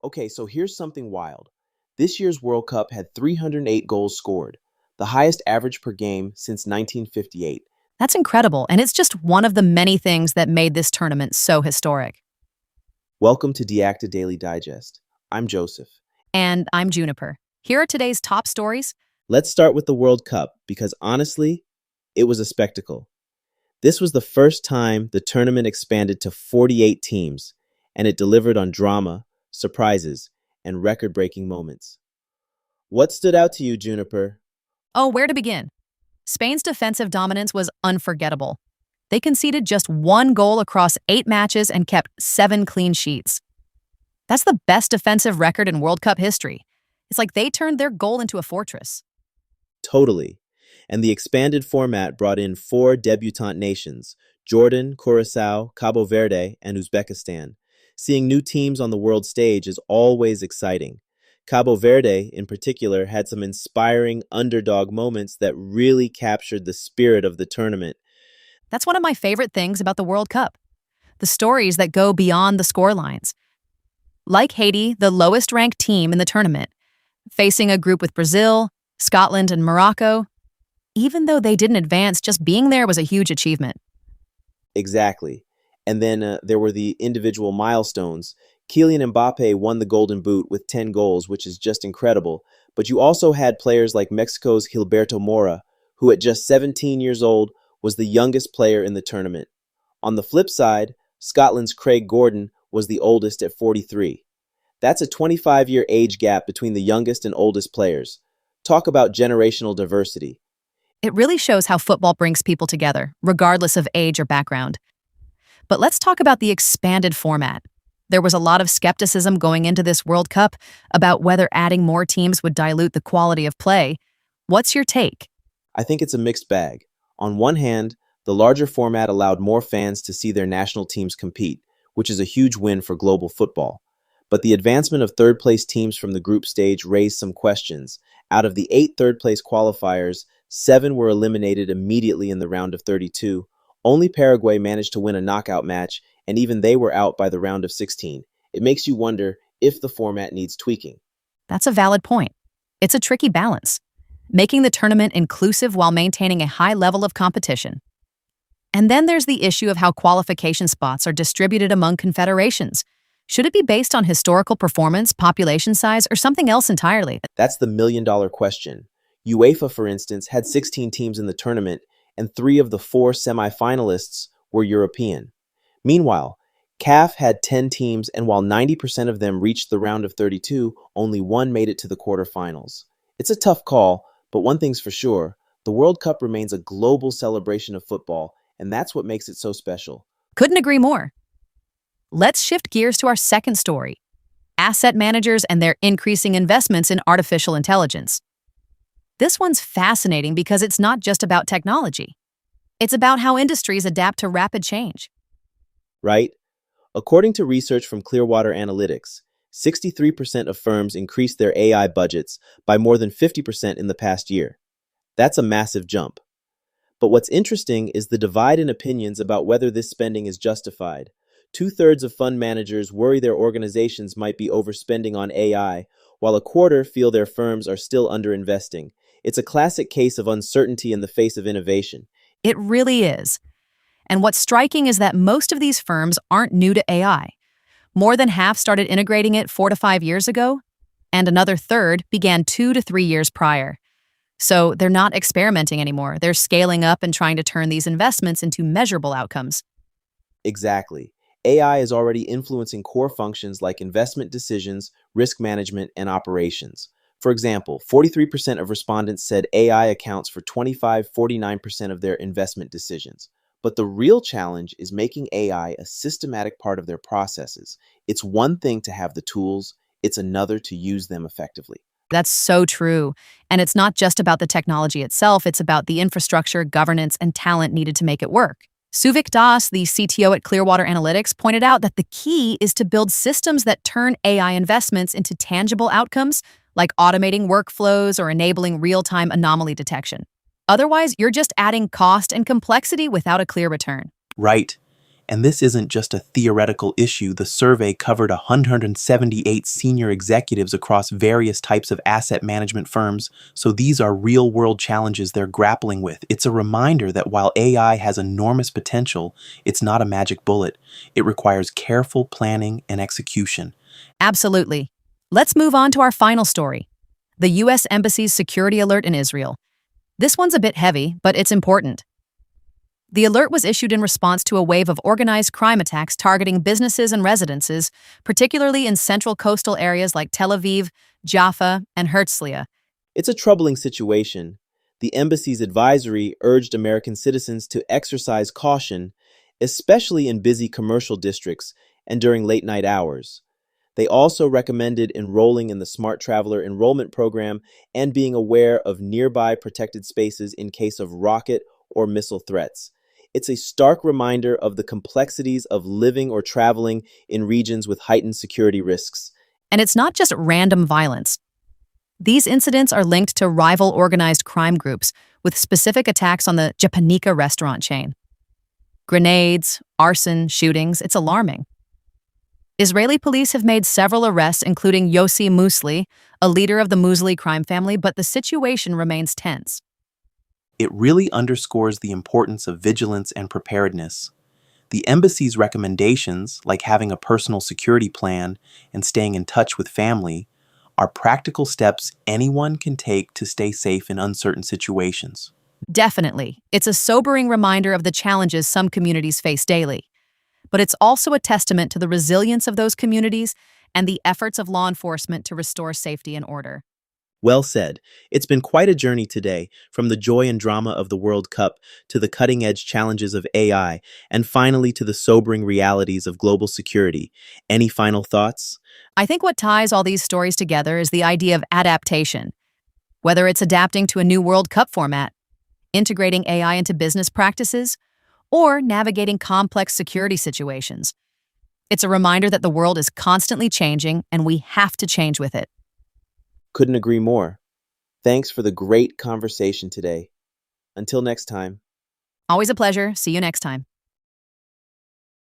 Okay, so here's something wild. This year's World Cup had 308 goals scored, the highest average per game since 1958. That's incredible, and it's just one of the many things that made this tournament so historic. Welcome to DeActa Daily Digest. I'm Joseph. And I'm Juniper. Here are today's top stories. Let's start with the World Cup because honestly, it was a spectacle. This was the first time the tournament expanded to 48 teams, and it delivered on drama, surprises, and record-breaking moments. What stood out to you, Juniper? Oh, where to begin? Spain's defensive dominance was unforgettable. They conceded just one goal across 8 matches and kept 7 clean sheets. That's the best defensive record in World Cup history. It's like they turned their goal into a fortress. Totally. And the expanded format brought in 4 debutant nations: Jordan, Curacao, Cabo Verde, and Uzbekistan. Seeing new teams on the world stage is always exciting. Cabo Verde, in particular, had some inspiring underdog moments that really captured the spirit of the tournament. That's one of my favorite things about the World Cup. The stories that go beyond the scorelines. Like Haiti, the lowest ranked team in the tournament, facing a group with Brazil, Scotland, and Morocco. Even though they didn't advance, just being there was a huge achievement. Exactly. And then there were the individual milestones. Kylian Mbappe won the Golden Boot with 10 goals, which is just incredible. But you also had players like Mexico's Gilberto Mora, who at just 17 years old was the youngest player in the tournament. On the flip side, Scotland's Craig Gordon was the oldest at 43. That's a 25-year age gap between the youngest and oldest players. Talk about generational diversity. It really shows how football brings people together, regardless of age or background. But let's talk about the expanded format. There was a lot of skepticism going into this World Cup about whether adding more teams would dilute the quality of play. What's your take? I think it's a mixed bag. On one hand, the larger format allowed more fans to see their national teams compete, which is a huge win for global football. But the advancement of third-place teams from the group stage raised some questions. Out of the 8 third-place qualifiers, 7 were eliminated immediately in the round of 32. Only Paraguay managed to win a knockout match, and even they were out by the round of 16. It makes you wonder if the format needs tweaking. That's a valid point. It's a tricky balance, making the tournament inclusive while maintaining a high level of competition. And then there's the issue of how qualification spots are distributed among confederations. Should it be based on historical performance, population size, or something else entirely? That's the million-dollar question. UEFA, for instance, had 16 teams in the tournament, and 3 of the 4 semi-finalists were European. Meanwhile, CAF had 10 teams, and while 90% of them reached the round of 32, only 1 made it to the quarterfinals. It's a tough call, but one thing's for sure, the World Cup remains a global celebration of football, and that's what makes it so special. Couldn't agree more. Let's shift gears to our second story: asset managers and their increasing investments in artificial intelligence. This one's fascinating because it's not just about technology. It's about how industries adapt to rapid change. Right? According to research from Clearwater Analytics, 63% of firms increased their AI budgets by more than 50% in the past year. That's a massive jump. But what's interesting is the divide in opinions about whether this spending is justified. 2/3 of fund managers worry their organizations might be overspending on AI, while a quarter feel their firms are still underinvesting. It's a classic case of uncertainty in the face of innovation. It really is. And what's striking is that most of these firms aren't new to AI. More than half started integrating it 4 to 5 years ago, and another third began 2 to 3 years prior. So they're not experimenting anymore. They're scaling up and trying to turn these investments into measurable outcomes. Exactly. AI is already influencing core functions like investment decisions, risk management, and operations. For example, 43% of respondents said AI accounts for 25-49% of their investment decisions. But the real challenge is making AI a systematic part of their processes. It's one thing to have the tools, it's another to use them effectively. That's so true. And it's not just about the technology itself, it's about the infrastructure, governance, and talent needed to make it work. Suvik Das, the CTO at Clearwater Analytics, pointed out that the key is to build systems that turn AI investments into tangible outcomes, like automating workflows or enabling real-time anomaly detection. Otherwise, you're just adding cost and complexity without a clear return. Right. And this isn't just a theoretical issue. The survey covered 178 senior executives across various types of asset management firms, so these are real-world challenges they're grappling with. It's a reminder that while AI has enormous potential, it's not a magic bullet. It requires careful planning and execution. Absolutely. Let's move on to our final story. The U.S. Embassy's security alert in Israel. This one's a bit heavy, but it's important. The alert was issued in response to a wave of organized crime attacks targeting businesses and residences, particularly in central coastal areas like Tel Aviv, Jaffa, and Herzliya. It's a troubling situation. The embassy's advisory urged American citizens to exercise caution, especially in busy commercial districts and during late-night hours. They also recommended enrolling in the Smart Traveler enrollment program and being aware of nearby protected spaces in case of rocket or missile threats. It's a stark reminder of the complexities of living or traveling in regions with heightened security risks. And it's not just random violence. These incidents are linked to rival organized crime groups with specific attacks on the Japanica restaurant chain. Grenades, arson, shootings, it's alarming. Israeli police have made several arrests, including Yossi Musli, a leader of the Musli crime family, but the situation remains tense. It really underscores the importance of vigilance and preparedness. The embassy's recommendations, like having a personal security plan and staying in touch with family, are practical steps anyone can take to stay safe in uncertain situations. Definitely. It's a sobering reminder of the challenges some communities face daily. But it's also a testament to the resilience of those communities and the efforts of law enforcement to restore safety and order. Well said. It's been quite a journey today, from the joy and drama of the World Cup to the cutting-edge challenges of AI, and finally to the sobering realities of global security. Any final thoughts? I think what ties all these stories together is the idea of adaptation. Whether it's adapting to a new World Cup format, integrating AI into business practices, or navigating complex security situations. It's a reminder that the world is constantly changing and we have to change with it. Couldn't agree more. Thanks for the great conversation today. Until next time. Always a pleasure. See you next time.